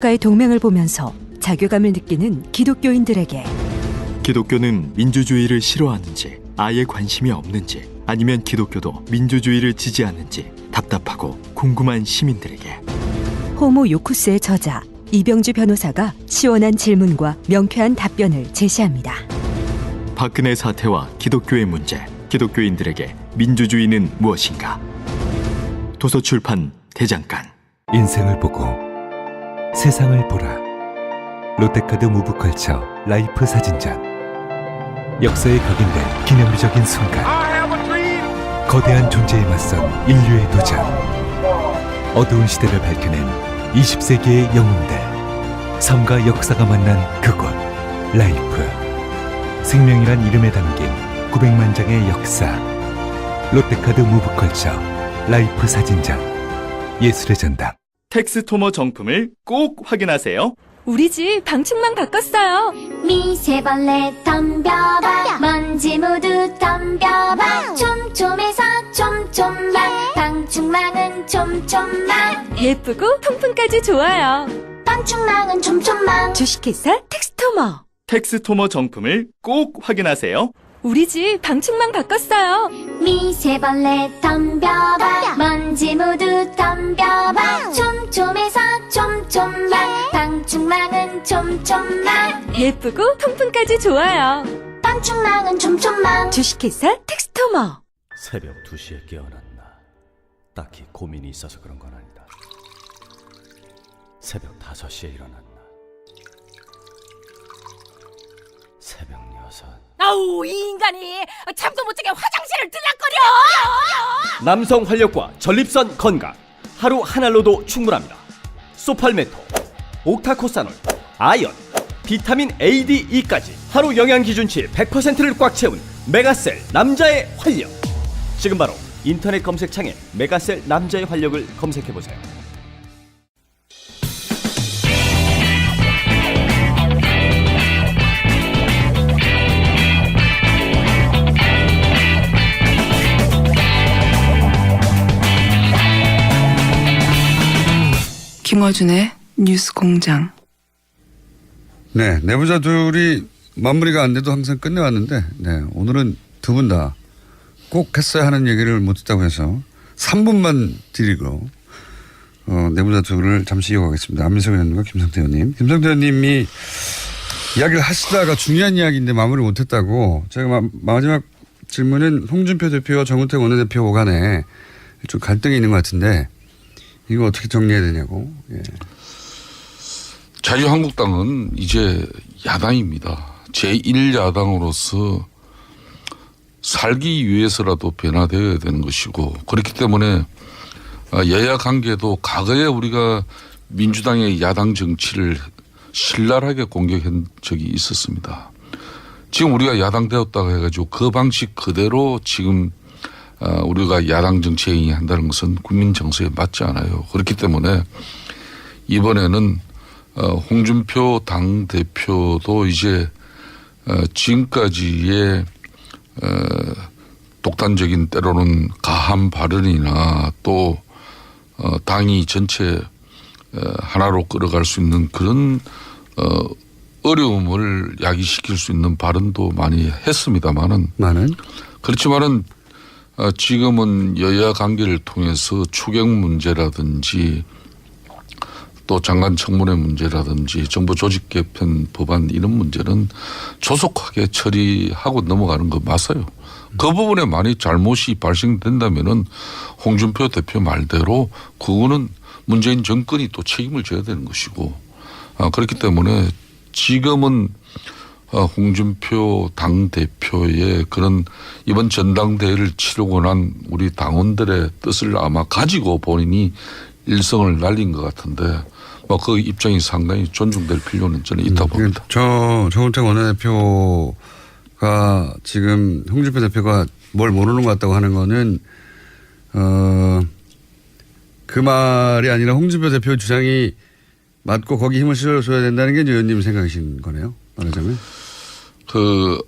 가의 동맹을 보면서 자괴감을 느끼는 기독교인들에게 기독교는 민주주의를 싫어하는지 아예 관심이 없는지 아니면 기독교도 민주주의를 지지하는지 답답하고 궁금한 시민들에게 호모 요쿠스의 저자 이병주 변호사가 시원한 질문과 명쾌한 답변을 제시합니다. 박근혜 사태와 기독교의 문제, 기독교인들에게 민주주의는 무엇인가? 도서출판 대장간. 인생을 보고 세상을 보라. 롯데카드 무브컬처 라이프 사진전. 역사에 각인된 기념비적인 순간. 거대한 존재에 맞선 인류의 도전. 어두운 시대를 밝혀낸 20세기의 영웅들. 삶과 역사가 만난 그곳 라이프. 생명이란 이름에 담긴 900만 장의 역사. 롯데카드 무브컬처 라이프 사진전. 예술의 전당. 텍스토머 정품을 꼭 확인하세요. 우리 집 방충망 바꿨어요. 미세벌레 덤벼봐 먼지 모두 덤벼봐 촘촘해서 촘촘만 방충망은 촘촘만 예쁘고 통풍까지 좋아요. 방충망은 촘촘만 주식회사 텍스토머. 텍스토머 정품을 꼭 확인하세요. 우리 집 방충망 바꿨어요. 미세벌레 덤벼봐 먼지 모두 덤벼봐 촘촘해서 촘촘만 방충망은 촘촘만 예쁘고 통풍까지 좋아요. 방충망은 촘촘만 주식회사 텍스토머. 새벽 2시에 깨어났나. 딱히 고민이 있어서 그런 건 아니다. 새벽 5시에 일어났나. 새벽 6. 아우, 이 인간이 잠도 못 자게 화장실을 들락거려. 남성 활력과 전립선 건강. 하루 한 알로도 충분합니다. 소팔메토, 옥타코사놀, 아연, 비타민 A, D, E까지 하루 영양 기준치 100%를 꽉 채운 메가셀 남자의 활력. 지금 바로 인터넷 검색창에 메가셀 남자의 활력을 검색해보세요. 김어준의 뉴스공장. 네, 내부자들이 마무리가 안 돼도 항상 끝내왔는데, 네, 오늘은 두 분 다 꼭 했어야 하는 얘기를 못 했다고 해서 3분만 드리고 내부자들을 잠시 이어가겠습니다. 안민석 의원님과 김성태 의원님. 김성태 의원님이 이야기를 하시다가 중요한 이야기인데 마무리 못했다고. 제가 마지막 질문은 홍준표 대표와 정우택 원내대표 간에 좀 갈등이 있는 것 같은데 이거 어떻게 정리해야 되냐고. 예. 자유한국당은 이제 야당입니다. 제1야당으로서 살기 위해서라도 변화되어야 되는 것이고, 그렇기 때문에 여야 관계도 과거에 우리가 민주당의 야당 정치를 신랄하게 공격한 적이 있었습니다. 지금 우리가 야당 되었다고 해가지고 그 방식 그대로 지금 우리가 야당 정치 행위한다는 것은 국민 정서에 맞지 않아요. 그렇기 때문에 이번에는 홍준표 당대표도 이제 지금까지의 독단적인 때로는 가한 발언이나 또 당이 전체 하나로 끌어갈 수 있는 그런 어려움을 야기시킬 수 있는 발언도 많이 했습니다만은 그렇지만은 지금은 여야 관계를 통해서 추경 문제라든지 또 장관 청문회 문제라든지 정부 조직 개편 법안 이런 문제는 조속하게 처리하고 넘어가는 거 맞아요. 그 부분에 많이 잘못이 발생된다면은 홍준표 대표 말대로 그거는 문재인 정권이 또 책임을 져야 되는 것이고, 그렇기 때문에 지금은 홍준표 당대표의 그런 이번 전당대회를 치르고 난 우리 당원들의 뜻을 아마 가지고 본인이 일성을 날린 것 같은데 그 입장이 상당히 존중될 필요는 저는 있다 봅니다. 정우택 원내대표가 지금 홍준표 대표가 뭘 모르는 것 같다고 하는 거는 그 말이 아니라 홍준표 대표 주장이 맞고 거기 힘을 실어줘야 된다는 게 의원님 생각이신 거네요. 말하자면.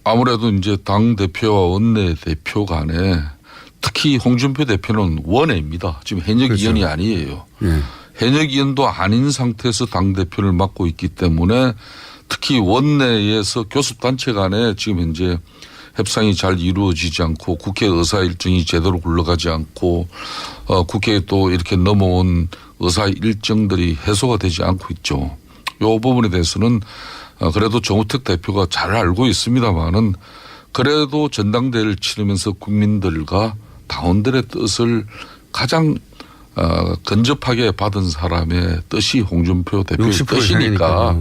아무래도 이제 당 대표와 원내 대표 간에 특히 홍준표 대표는 원외입니다. 지금 현역 그렇죠. 의원이 아니에요. 네. 현역 의원도 아닌 상태에서 당대표를 맡고 있기 때문에 특히 원내에서 교섭단체 간에 지금 현재 협상이 잘 이루어지지 않고 국회 의사 일정이 제대로 굴러가지 않고 국회에 또 이렇게 넘어온 의사 일정들이 해소가 되지 않고 있죠. 이 부분에 대해서는 그래도 정우택 대표가 잘 알고 있습니다만은 그래도 전당대회를 치르면서 국민들과 당원들의 뜻을 가장 근접하게 받은 사람의 뜻이 홍준표 대표의 뜻이니까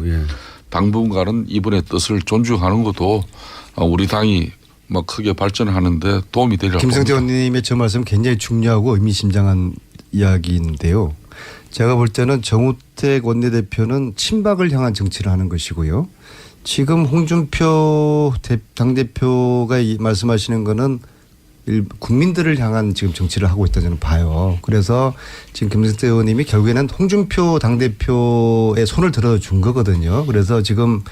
당분간은 이분의 뜻을 존중하는 것도 우리 당이 뭐 크게 발전하는데 도움이 되리라고 김성태 봅니다. 의원님의 저 말씀 굉장히 중요하고 의미심장한 이야기인데요. 제가 볼 때는 정우택 원내대표는 친박을 향한 정치를 하는 것이고요. 지금 홍준표 당대표가 말씀하시는 거는 국민들을 향한 지금 정치를 하고 있다 저는 봐요. 그래서 지금 김성태 의원님이 결국에는 홍준표 당대표의 손을 들어준 거거든요. 그래서 지금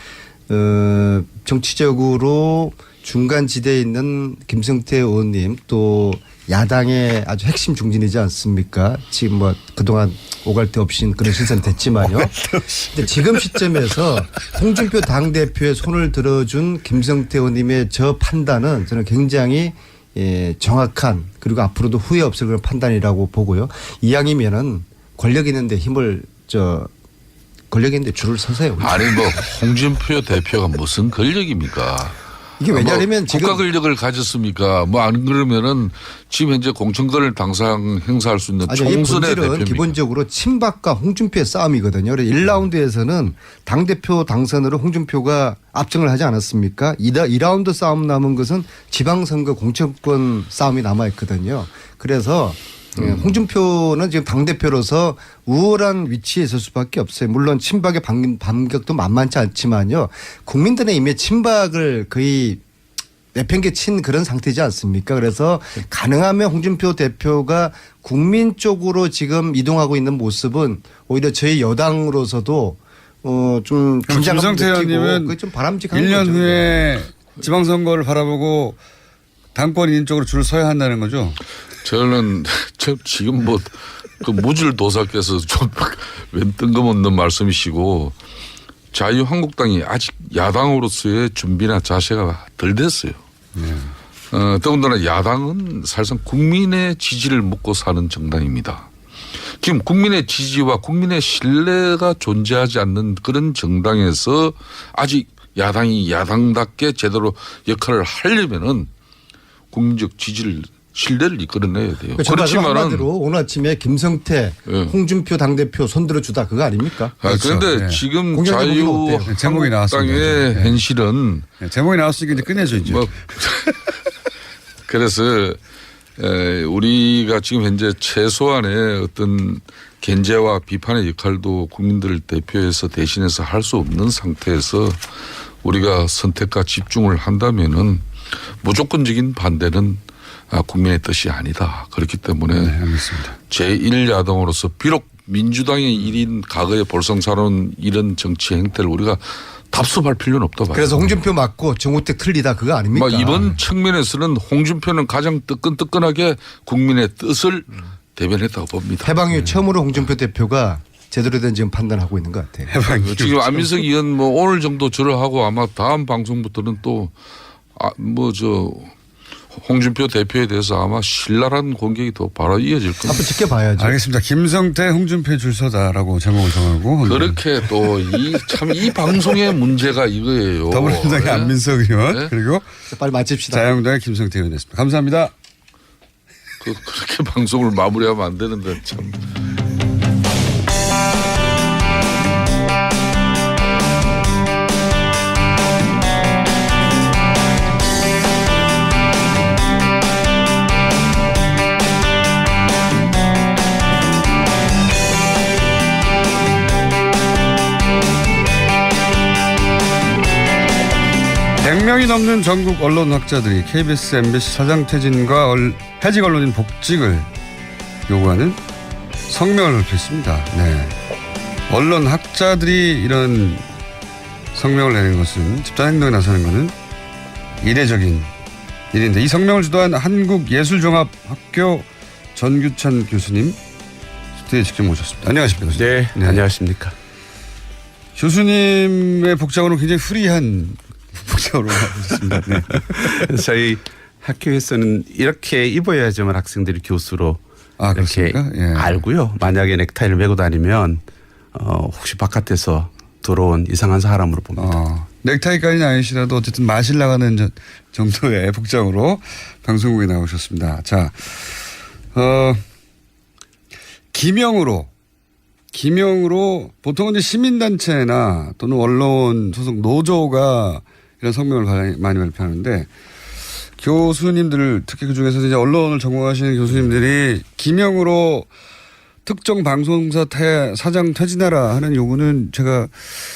정치적으로 중간 지대에 있는 김성태 의원님 또 야당의 아주 핵심 중진이지 않습니까? 지금 뭐 그동안 오갈 데 없이 그런 실선이 됐지만요. 근데 지금 시점에서 홍준표 당대표의 손을 들어준 김성태 의원님의 저 판단은 저는 굉장히 정확한 그리고 앞으로도 후회 없을 그런 판단이라고 보고요. 이왕이면은 권력 있는데 권력 있는데 줄을 서세요. 아니 뭐 홍준표 대표가 무슨 권력입니까? 이게 왜냐하면 뭐 지금 국가 권력을 가졌습니까? 뭐 안 그러면은 지금 현재 공천권을 당상 행사할 수 있는 총선의 대표입니까? 기본적으로 친박과 홍준표의 싸움이거든요. 그래서 1라운드에서는 당대표 당선으로 홍준표가 압승을 하지 않았습니까? 2라운드 싸움 남은 것은 지방선거 공천권 싸움이 남아있거든요. 그래서 홍준표는 지금 당대표로서 우월한 위치에 있을 수밖에 없어요. 물론 친박의 반격도 만만치 않지만요. 국민들의 이미 친박을 거의 내팽개친 그런 상태지 않습니까? 그래서 가능하면 홍준표 대표가 국민 쪽으로 지금 이동하고 있는 모습은 오히려 저희 여당으로서도 좀 긴장감 느끼고 좀 바람직한 1년 거죠. 후에 지방선거를 바라보고 당권인 쪽으로 줄을 서야 한다는 거죠? 저는 지금 뭐 그 무질도사께서 좀 웬 뜬금없는 말씀이시고 자유한국당이 아직 야당으로서의 준비나 자세가 덜 됐어요. 더군다나 야당은 사실상 국민의 지지를 먹고 사는 정당입니다. 지금 국민의 지지와 국민의 신뢰가 존재하지 않는 그런 정당에서 아직 야당이 야당답게 제대로 역할을 하려면은 국민적 지지를 신뢰를 이끌어내야 돼요. 그렇지만은 한마디로 오늘 아침에 김성태, 홍준표 당대표 손들어 주다 그거 아닙니까? 그런데 그렇죠. 지금 자유한국당의 현실은 제목이 나왔으니까 이제 끝내죠 이제. 그래서 우리가 지금 현재 최소한의 어떤 견제와 비판의 역할도 국민들을 대표해서 대신해서 할 수 없는 상태에서 우리가 선택과 집중을 한다면은 무조건적인 반대는 국민의 뜻이 아니다. 그렇기 때문에 제1야당으로서 비록 민주당의 일인 과거에 볼썽사로운 이런 정치 행태를 우리가 답습할 필요는 없다 봐요. 그래서 홍준표 맞고 정우택 틀리다 그거 아닙니까? 이번 측면에서는 홍준표는 가장 뜨끈뜨끈하게 국민의 뜻을 대변했다고 봅니다. 해방 이후 처음으로 홍준표 대표가 제대로 된 지금 판단하고 있는 것 같아요. 지금 안민석 의원 뭐 오늘 정도 절하고 아마 다음 방송부터는 또 홍준표 대표에 대해서 아마 신랄한 공격이 더 바로 이어질 겁니다. 앞으로 지켜봐야죠. 알겠습니다. 김성태, 홍준표 줄 서다라고 제목을 정하고. 그렇게 또 이 방송의 문제가 이거예요. 더불어민주당의 안민석 의원 그리고 빨리 마칩시다. 자유한국당의 김성태 의원이었습니다. 감사합니다. 그렇게 방송을 마무리하면 안 되는데 참. 명이 넘는 전국 언론학자들이 KBS, MBC 사장 퇴진과 해직 언론인 복직을 요구하는 성명을 발표했습니다. 네. 언론학자들이 이런 성명을 내는 것은 집단행동에 나서는 것은 이례적인 일인데 이 성명을 주도한 한국예술종합학교 전규찬 교수님 스튜디오에 직접 모셨습니다. 안녕하십니까 교수님. 네, 안녕하십니까. 교수님의 복장으로 굉장히 프리한 복장으로 하고 있습니다. 네. 저희 학교에서는 이렇게 입어야지만 학생들이 교수로 이렇게 그렇습니까? 예. 알고요. 만약에 넥타이를 메고 다니면 혹시 바깥에서 들어온 이상한 사람으로 봅니다. 넥타이까지는 아니시라도 어쨌든 마실 나가는 정도의 복장으로 방송국에 나오셨습니다. 자, 기명으로 보통은 이제 시민단체나 또는 언론 소속 노조가 이런 성명을 많이 발표하는데 교수님들 특히 그중에서 이제 언론을 전공하시는 교수님들이 기명으로 특정 방송사 사장 퇴진하라 하는 요구는 제가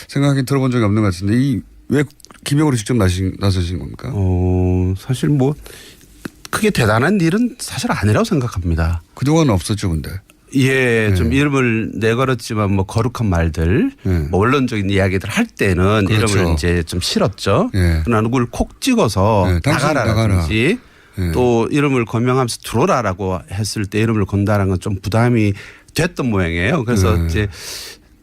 생각하기엔 들어본 적이 없는 것 같은데 왜 기명으로 직접 나서신 겁니까? 사실 뭐 크게 대단한 일은 사실 아니라고 생각합니다. 그동안 없었죠, 근데. 예, 좀 이름을 내걸었지만 뭐 거룩한 말들, 뭐 원론적인 이야기들 할 때는 그렇죠. 이름을 이제 좀 실었죠. 그러나 누구를 콕 찍어서 나가라든지 또 이름을 거명하면서 들어오라라고 했을 때 이름을 건다는 건 좀 부담이 됐던 모양이에요. 그래서 이제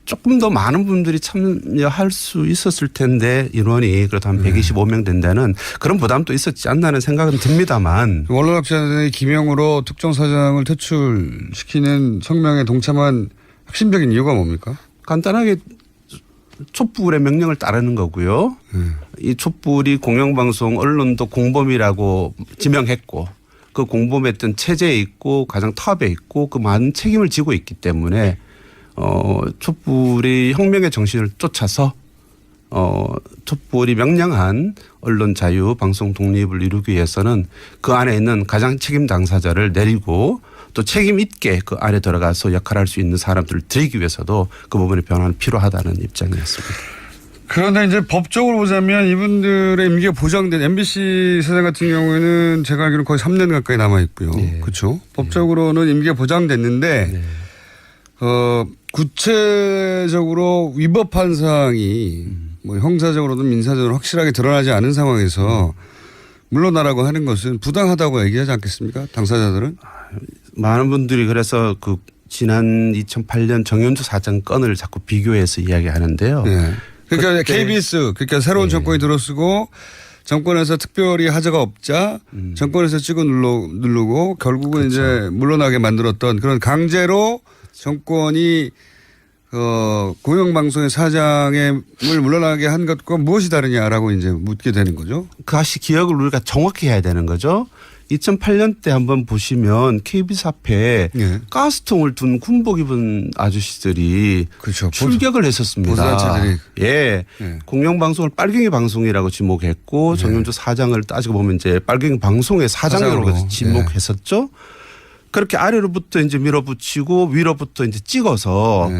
조금 더 많은 분들이 참여할 수 있었을 텐데 인원이 그래도 한 125명 된다는 그런 부담도 있었지 않나는 생각은 듭니다만. 언론학자들이 기명으로 특정 사장을 퇴출시키는 성명에 동참한 핵심적인 이유가 뭡니까? 간단하게 촛불의 명령을 따르는 거고요. 이 촛불이 공영방송 언론도 공범이라고 지명했고 그 공범했던 체제에 있고 가장 탑에 있고 그 많은 책임을 지고 있기 때문에 촛불이 혁명의 정신을 쫓아서 촛불이 명령한 언론 자유, 방송 독립을 이루기 위해서는 그 안에 있는 가장 책임 당사자를 내리고 또 책임 있게 그 안에 들어가서 역할할 수 있는 사람들을 들이기 위해서도 그 부분의 변화는 필요하다는 입장이었습니다. 그런데 이제 법적으로 보자면 이분들의 임기가 보장된 MBC 사장 같은 경우에는 제가 알기로는 거의 3년 가까이 남아 있고요. 그렇죠? 법적으로는 임기가 보장됐는데 구체적으로 위법한 사항이 뭐 형사적으로든 민사적으로 확실하게 드러나지 않은 상황에서 물러나라고 하는 것은 부당하다고 얘기하지 않겠습니까? 당사자들은? 많은 분들이 그래서 그 지난 2008년 정현주 사장 건을 자꾸 비교해서 이야기하는데요. 네. 그러니까 KBS 그러니까 새로운 정권이 들어서고 정권에서 특별히 하자가 없자 정권에서 찍어 누르고 결국은 이제 물러나게 만들었던 그런 강제로 정권이 공영방송의 사장을 물러나게 한 것과 무엇이 다르냐라고 이제 묻게 되는 거죠. 그것이 기억을 우리가 정확히 해야 되는 거죠. 2008년 때 한번 보시면 KBS 앞에 가스통을 둔 군복 입은 아저씨들이 그렇죠. 출격을 했었습니다. 보수단체들이. 예. 공영방송을 빨갱이 방송이라고 지목했고 정윤주 사장을 따지고 보면 이제 빨갱이 방송의 사장으로 지목했었죠. 그렇게 아래로부터 이제 밀어붙이고 위로부터 이제 찍어서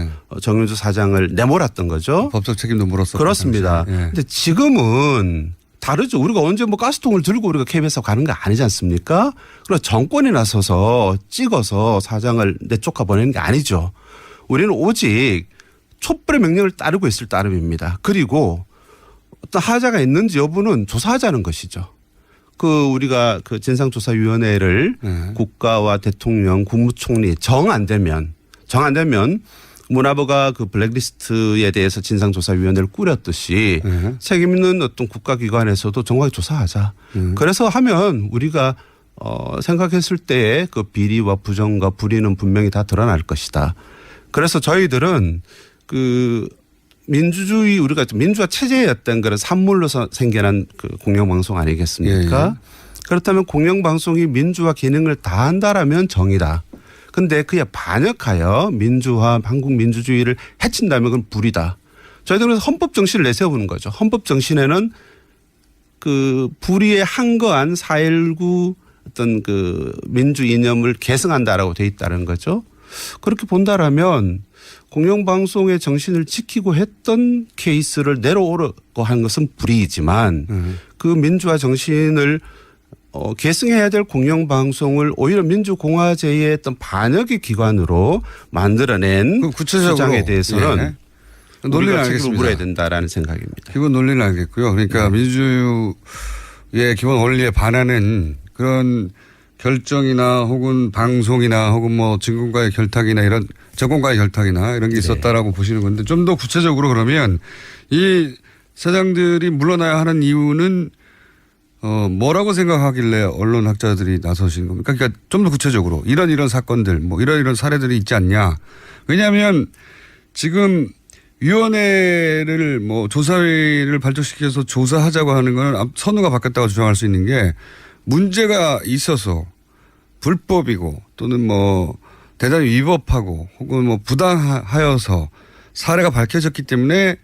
정윤주 사장을 내몰았던 거죠. 법적 책임도 물었었고. 그렇습니다. 근데 지금은 다르죠. 우리가 언제 뭐 가스통을 들고 우리가 KBS 가는 거 아니지 않습니까? 그래서 정권이 나서서 찍어서 사장을 내쫓아 보내는 게 아니죠. 우리는 오직 촛불의 명령을 따르고 있을 따름입니다. 그리고 어떤 하자가 있는지 여부는 조사하자는 것이죠. 우리가 진상조사위원회를 국가와 대통령, 국무총리 정 안 되면 문화부가 그 블랙리스트에 대해서 진상조사위원회를 꾸렸듯이 책임 있는 어떤 국가기관에서도 정확히 조사하자. 그래서 하면 우리가 생각했을 때의 그 비리와 부정과 불의는 분명히 다 드러날 것이다. 그래서 저희들은 민주주의 우리가 민주화 체제였던 그런 산물로서 생겨난 그 공영방송 아니겠습니까? 그렇다면 공영방송이 민주화 기능을 다한다라면 정의다. 근데 그에 반역하여 민주화, 한국 민주주의를 해친다면 그건 불이다. 저희들은 헌법 정신을 내세우는 거죠. 헌법 정신에는 그 불의에 한거한 4.19 어떤 그 민주 이념을 계승한다라고 돼 있다는 거죠. 그렇게 본다라면 공영방송의 정신을 지키고 했던 케이스를 내려오려고 하는 것은 불이지만 그 민주화 정신을 계승해야 될 공영방송을 오히려 민주공화제의 어떤 반역의 기관으로 만들어낸 주장에 대해서는 논리를 책임을 물어야 된다라는 생각입니다. 기본 논리는 알겠고요. 그러니까 민주주의의 기본 원리에 반하는 그런 결정이나 혹은 방송이나 혹은 뭐 정권과의 결탁이나 이런 게 있었다라고 보시는 건데 좀 더 구체적으로 그러면 이 사장들이 물러나야 하는 이유는 뭐라고 생각하길래 언론학자들이 나서신 겁니까? 그러니까 좀 더 구체적으로 이런 사건들 뭐 이런 사례들이 있지 않냐. 왜냐하면 지금 위원회를 뭐 조사회를 발족시켜서 조사하자고 하는 건 선우가 바뀌었다고 주장할 수 있는 게 문제가 있어서 불법이고 또는 뭐 대단히 위법하고 혹은 뭐 부당하여서 사례가 밝혀졌기 때문에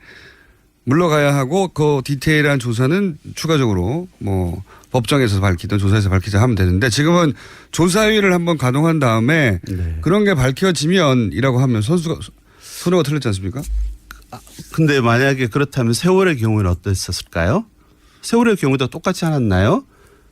물러가야 하고 그 디테일한 조사는 추가적으로 뭐 법정에서 밝히든 조사에서 밝히자 하면 되는데 지금은 조사위를 한번 가동한 다음에 그런 게 밝혀지면이라고 하면 선우가 틀렸지 않습니까? 근데 만약에 그렇다면 세월의 경우는 어땠었을까요? 세월의 경우도 똑같지 않았나요?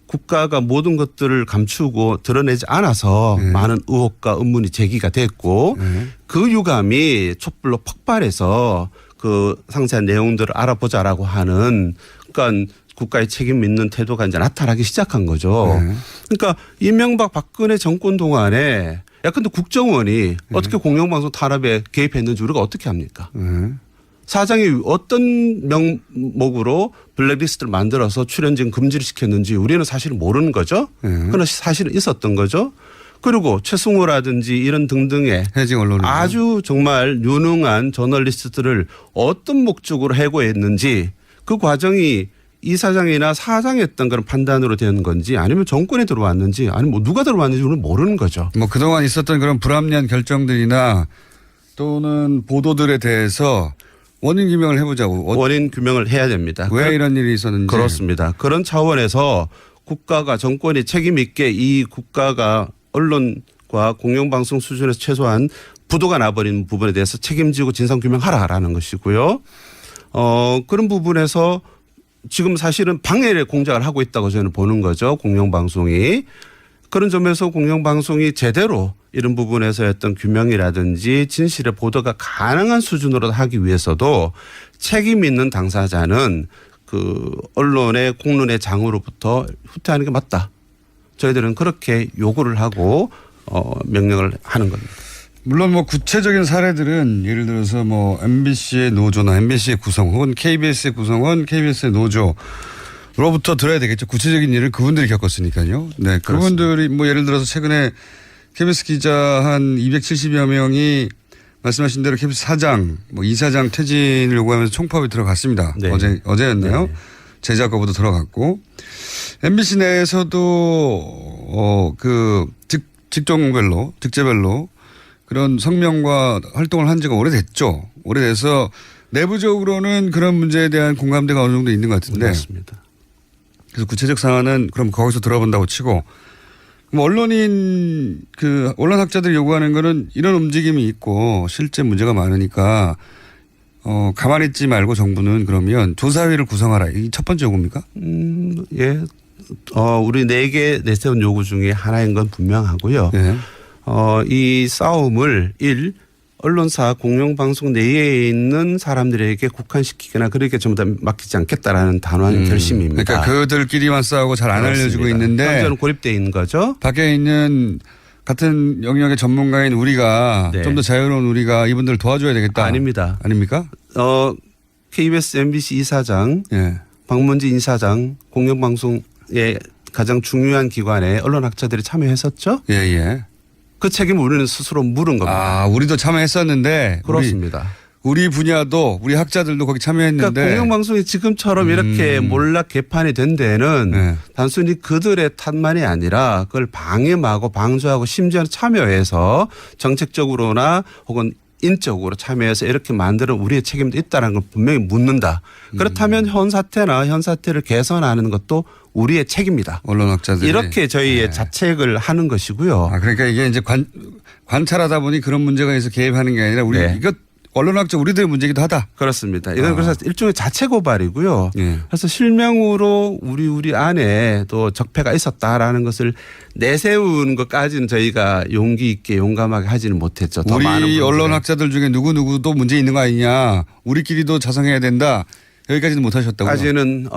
국가가 모든 것들을 감추고 드러내지 않아서 많은 의혹과 의문이 제기가 됐고 그 유감이 촛불로 폭발해서 그 상세한 내용들을 알아보자라고 하는 그러니까 국가의 책임 있는 태도가 이제 나타나기 시작한 거죠. 그러니까 이명박 박근혜 정권 동안에 근데 국정원이 어떻게 공영방송 탄압에 개입했는지 우리가 어떻게 합니까? 사장이 어떤 명목으로 블랙리스트를 만들어서 출연진 금지를 시켰는지 우리는 사실 모르는 거죠. 그러나 사실은 있었던 거죠. 그리고 최승호라든지 이런 등등의 해직 언론인 아주 정말 유능한 저널리스트들을 어떤 목적으로 해고했는지 그 과정이 이 사장이나 사장했던 그런 판단으로 되는 건지 아니면 정권에 들어왔는지 아니면 뭐 누가 들어왔는지 우리는 모르는 거죠. 뭐 그동안 있었던 그런 불합리한 결정들이나 또는 보도들에 대해서 원인 규명을 해보자고. 원인 규명을 해야 됩니다. 왜 이런 일이 있었는지. 그렇습니다. 그런 차원에서 국가가 정권이 책임 있게 이 국가가 언론과 공영방송 수준에서 최소한 부도가 나버린 부분에 대해서 책임지고 진상규명하라라는 것이고요. 그런 부분에서 지금 사실은 방해의 공작을 하고 있다고 저는 보는 거죠. 공영방송이. 그런 점에서 공영방송이 제대로 이런 부분에서 어떤 규명이라든지 진실의 보도가 가능한 수준으로 하기 위해서도 책임 있는 당사자는 그 언론의 공론의 장으로부터 후퇴하는 게 맞다. 저희들은 그렇게 요구를 하고 명령을 하는 겁니다. 물론 뭐 구체적인 사례들은 예를 들어서 뭐 MBC의 노조나 MBC의 구성 혹은 KBS의 구성원, KBS의 노조로부터 들어야 되겠죠. 구체적인 일을 그분들이 겪었으니까요. 네, 그분들이 뭐 예를 들어서 최근에 KBS 기자 한 270여 명이 말씀하신 대로 KBS 사장, 뭐 이사장 퇴진을 요구하면서 총파업에 들어갔습니다. 네. 어제였나요? 네. 제작거부도 들어갔고 MBC 내에서도 그 직종별로 직제별로 그런 성명과 활동을 한 지가 오래됐죠. 오래돼서 내부적으로는 그런 문제에 대한 공감대가 어느 정도 있는 것 같은데. 맞습니다. 그래서 구체적 사안은 그럼 거기서 들어본다고 치고 그럼 언론학자들이 요구하는 거는 이런 움직임이 있고 실제 문제가 많으니까 가만히 있지 말고 정부는 그러면 조사회를 구성하라. 이게 첫 번째 요구입니까? 예. 우리 4개 내세운 요구 중에 하나인 건 분명하고요. 네. 이 싸움을 언론사 공영방송 내에 있는 사람들에게 국한시키거나 그렇게 전부 다 맡기지 않겠다라는 단호한 결심입니다. 그러니까 그들끼리만 싸우고 잘 안 알려지고 있는데 완전 고립되어 있는 거죠. 밖에 있는 같은 영역의 전문가인 우리가 네. 좀 더 자유로운 우리가 이분들을 도와줘야 되겠다. 아닙니다. 아닙니까? KBS, MBC 이사장, 예. 박문진 이사장, 공영방송의 가장 중요한 기관에 언론학자들이 참여했었죠. 예. 그 책임을 우리는 스스로 물은 겁니다. 우리도 참여했었는데. 그렇습니다. 우리 분야도 우리 학자들도 거기 참여했는데. 그러니까 공영방송이 지금처럼 이렇게 몰락 개판이 된 데는 단순히 그들의 탓만이 아니라 그걸 방임하고 방조하고 심지어는 참여해서 정책적으로나 혹은 인적으로 참여해서 이렇게 만드는 우리의 책임도 있다는 걸 분명히 묻는다. 그렇다면 현 사태를 개선하는 것도 우리의 책임이다. 언론학자들이. 이렇게 저희의 자책을 하는 것이고요. 그러니까 이게 이제 관찰하다 보니 그런 문제가 있어서 개입하는 게 아니라 이거 언론학자 우리들의 문제이기도 하다. 그렇습니다. 이건 그래서 일종의 자체 고발이고요. 그래서 실명으로 우리 안에 또 적폐가 있었다라는 것을 내세우는 것까지는 저희가 용기 있게 용감하게 하지는 못했죠. 더 많은 우리 언론학자들 중에 누구누구도 문제 있는 거 아니냐. 우리끼리도 자성해야 된다. 여기까지는 못 하셨다고요? 까지는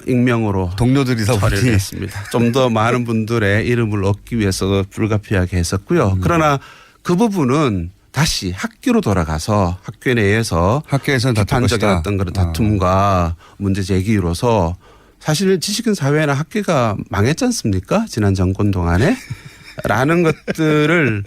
익명으로 동료들이다 보니 처리했습니다. 좀 더 많은 분들의 이름을 얻기 위해서 불가피하게 했었고요. 그러나 그 부분은 다시 학교로 돌아가서 학교 내에서 학교에서는 비판적인 어떤 그런 다툼과 문제 제기로서 사실 지식인 사회나 학교가 망했지 않습니까? 지난 정권 동안에. 라는 것들을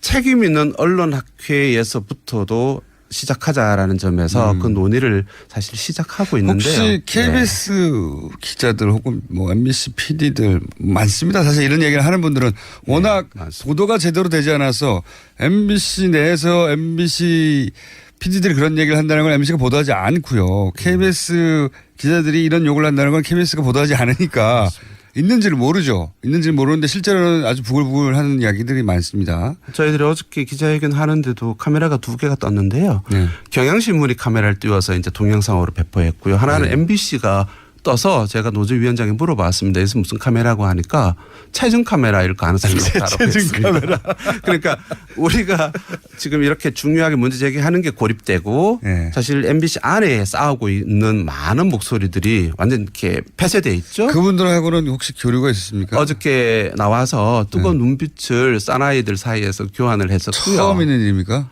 책임 있는 언론학회에서부터도 시작하자라는 점에서 그 논의를 사실 시작하고 있는데요. 혹시 KBS 기자들 혹은 뭐 MBC PD들 많습니다. 사실 이런 얘기를 하는 분들은 워낙 보도가 제대로 되지 않아서 MBC 내에서 MBC PD들이 그런 얘기를 한다는 걸 MBC가 보도하지 않고요. KBS 기자들이 이런 욕을 한다는 건 KBS가 보도하지 않으니까 맞습니다. 있는지를 모르죠. 있는지를 모르는데 실제로는 아주 부글부글 하는 이야기들이 많습니다. 저희들이 어저께 기자회견 하는데도 카메라가 2개가 떴는데요. 경향신문이 카메라를 띄워서 이제 동영상으로 배포했고요. 하나는 MBC가 떠서 제가 노조위원장에 물어봤습니다. 그래서 무슨 카메라고 하니까 체중 카메라일 가능성이 높다고 했습니다. 카메라. 그러니까 우리가 지금 이렇게 중요하게 문제 제기하는 게 고립되고 사실 MBC 안에 싸우고 있는 많은 목소리들이 완전 이렇게 폐쇄되어 있죠. 그분들하고는 혹시 교류가 있으십니까? 어저께 나와서 뜨거운 눈빛을 사나이들 사이에서 교환을 했었고요. 처음 있는 일입니까?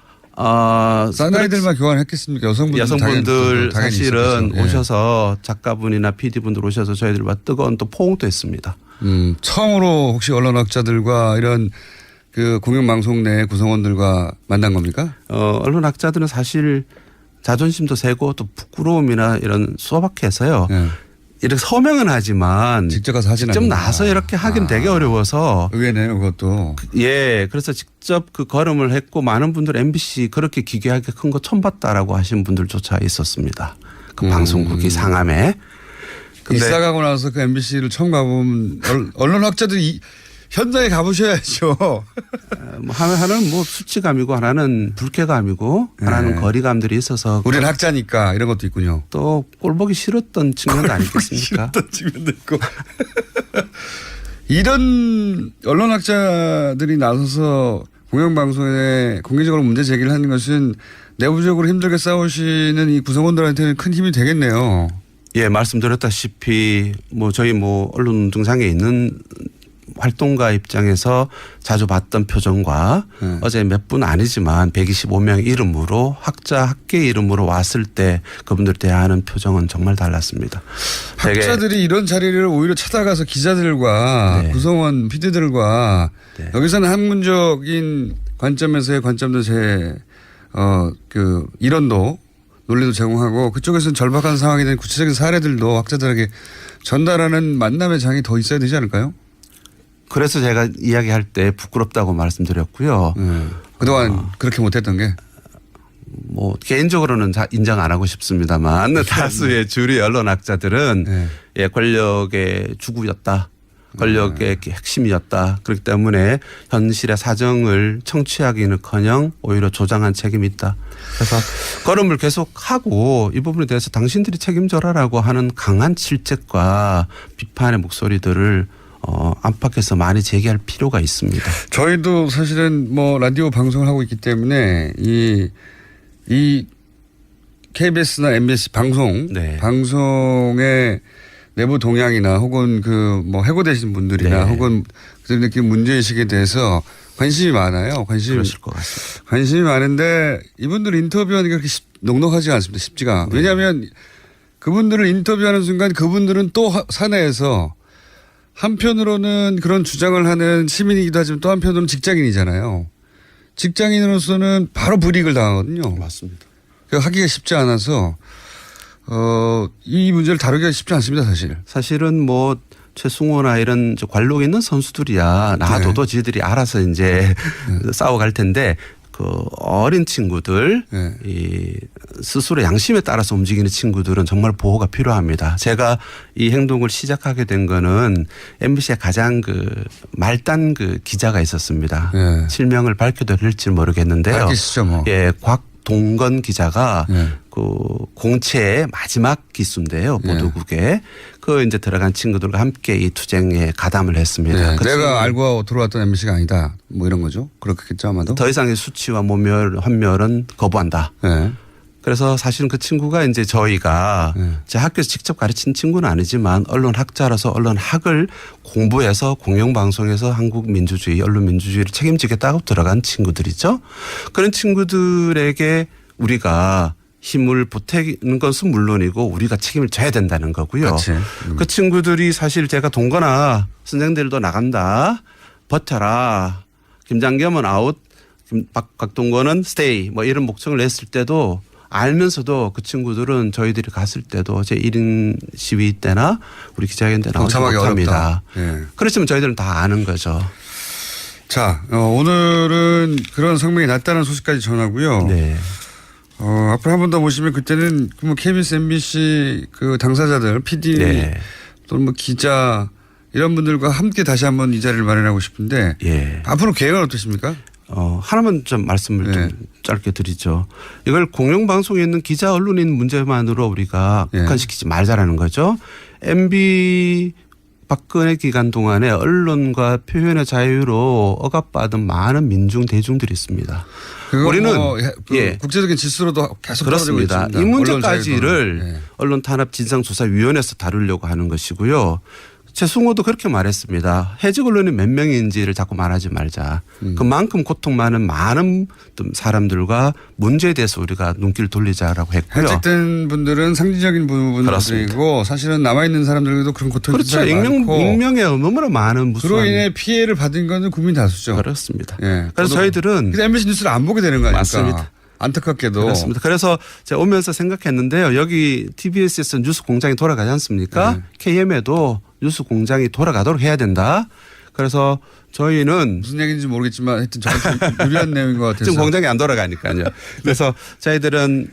사나이들만 교환했겠습니까? 여성분들 사실은 오셔서 작가분이나 PD분들 오셔서 저희들과 뜨거운 또 포옹도 했습니다. 처음으로 혹시 언론학자들과 이런 그 공영방송 내 구성원들과 만난 겁니까? 언론학자들은 사실 자존심도 세고 또 부끄러움이나 이런 소박해서요. 이렇게 서명은 하지만 직접 가서 직접 나서 이렇게 하긴 되게 어려워서 의외네요, 그것도. 예, 그래서 직접 그 걸음을 했고 많은 분들 MBC 그렇게 기괴하게 큰 거 처음 봤다라고 하신 분들조차 있었습니다. 그 방송국이 상암에. 이사 가고 나서 그 MBC를 처음 가보면 언론학자들이 현장에 가보셔야죠. 하나는 뭐 수치감이고 하나는 불쾌감이고 하나는 거리감들이 있어서. 우리는 학자니까 이런 것도 있군요. 또 꼴보기 싫었던 측면도 아니겠습니까? 싫었던 측면도 있고. 이런 언론학자들이 나서서 공영방송에 공개적으로 문제 제기를 하는 것은 내부적으로 힘들게 싸우시는 이 구성원들한테는 큰 힘이 되겠네요. 예, 말씀드렸다시피 뭐 저희 뭐 언론 등상에 있는 활동가 입장에서 자주 봤던 표정과 어제 몇 분 아니지만 125명 이름으로 학계 이름으로 왔을 때 그분들 대하는 표정은 정말 달랐습니다. 학자들이 이런 자리를 오히려 찾아가서 기자들과 구성원 PD들과 여기서는 학문적인 관점에서의 관점도 그 이론도 논리도 제공하고 그쪽에서는 절박한 상황에 대한 구체적인 사례들도 학자들에게 전달하는 만남의 장이 더 있어야 되지 않을까요? 그래서 제가 이야기할 때 부끄럽다고 말씀드렸고요. 그동안 그렇게 못했던 게? 뭐 개인적으로는 인정 안 하고 싶습니다만 다수의 주류 언론학자들은 권력의 주구였다. 권력의 핵심이었다. 그렇기 때문에 현실의 사정을 청취하기는커녕 오히려 조장한 책임이 있다. 그래서 걸음을 계속하고 이 부분에 대해서 당신들이 책임져라라고 하는 강한 질책과 비판의 목소리들을 안팎에서 많이 제기할 필요가 있습니다. 저희도 사실은 뭐 라디오 방송을 하고 있기 때문에 이 KBS나 MBC 방송의 내부 동향이나 혹은 그 뭐 해고되신 분들이나 혹은 그들 느끼는 문제의식에 대해서 관심이 많아요. 그러실 것 같습니다. 관심이 많은데 이분들 인터뷰하는 게 그렇게 녹록하지 않습니다. 쉽지가. 왜냐하면 그분들을 인터뷰하는 순간 그분들은 또 사내에서 한편으로는 그런 주장을 하는 시민이기도 하지만 또 한편으로는 직장인이잖아요. 직장인으로서는 바로 불이익을 당하거든요. 맞습니다. 하기가 쉽지 않아서 이 문제를 다루기가 쉽지 않습니다, 사실. 사실은 뭐 최승호나 이런 관록 있는 선수들이야 놔둬도 지들이 알아서 이제 싸워갈 텐데 그 어린 친구들 이 스스로 양심에 따라서 움직이는 친구들은 정말 보호가 필요합니다. 제가 이 행동을 시작하게 된 거는 MBC의 가장 그 말단 그 기자가 있었습니다. 실명을 밝혀도 될지 모르겠는데요. 밝히시죠, 뭐. 예, 곽동건 기자가 그 공채의 마지막 기수인데요. 보도국에 그 이제 들어간 친구들과 함께 이 투쟁에 가담을 했습니다. 내가 알고 들어왔던 MBC가 아니다. 뭐 이런 거죠. 그렇겠죠 아마도. 더 이상의 수치와 모멸, 환멸은 거부한다. 그래서 사실은 그 친구가 이제 저희가 제 학교에서 직접 가르친 친구는 아니지만 언론학자라서 언론학을 공부해서 공영방송에서 한국 민주주의, 언론 민주주의를 책임지겠다고 들어간 친구들이죠. 그런 친구들에게 우리가 힘을 보태는 것은 물론이고 우리가 책임을 져야 된다는 거고요. 그 친구들이 사실 제가 동거나 선생들도 나간다. 버텨라. 김장겸은 아웃. 박동건은 스테이. 뭐 이런 목청을 냈을 때도 알면서도 그 친구들은 저희들이 갔을 때도 제 1인 시위 때나 우리 기자회견 때 나오지 못합니다. 그렇지만 저희들은 다 아는 거죠. 자, 오늘은 그런 성명이 났다는 소식까지 전하고요. 네. 앞으로 한 번 더 모시면 그때는 뭐 KBS, MBC 그 당사자들, PD 네. 또는 뭐 기자 이런 분들과 함께 다시 한번 이 자리를 마련하고 싶은데 앞으로 계획은 어떠십니까? 하나만 좀 말씀을 좀 짧게 드리죠. 이걸 공영방송에 있는 기자 언론인 문제만으로 우리가 국한시키지 말자라는 거죠. MB 박근혜 기간 동안에 언론과 표현의 자유로 억압받은 많은 민중 대중들이 있습니다. 우리는 뭐 국제적인 질서로도 계속 그렇습니다. 이 문제까지를 언론 탄압 진상조사위원회에서 다루려고 하는 것이고요. 최승호도 그렇게 말했습니다. 해직 언론이 몇 명인지를 자꾸 말하지 말자. 그만큼 고통 많은 사람들과 문제에 대해서 우리가 눈길을 돌리자라고 했고요. 해직된 분들은 상징적인 부분들이고 사실은 남아있는 사람들도 그런 고통이 그렇죠. 많고. 익명에 너무나 많은 그로 인해 피해를 받은 것은 국민 다수죠. 그렇습니다. 그래서 저희들은 MBC 뉴스를 안 보게 되는 거 아닙니까? 맞습니다. 안타깝게도. 그렇습니다. 그래서 제가 오면서 생각했는데요. 여기 TBS에서 뉴스 공장이 돌아가지 않습니까? KM에도 뉴스 공장이 돌아가도록 해야 된다. 그래서 저희는 무슨 얘기인지 모르겠지만 하여튼 저한테 유리한 내용인 것 같아서. 지금 공장이 안 돌아가니까요. 그래서 저희들은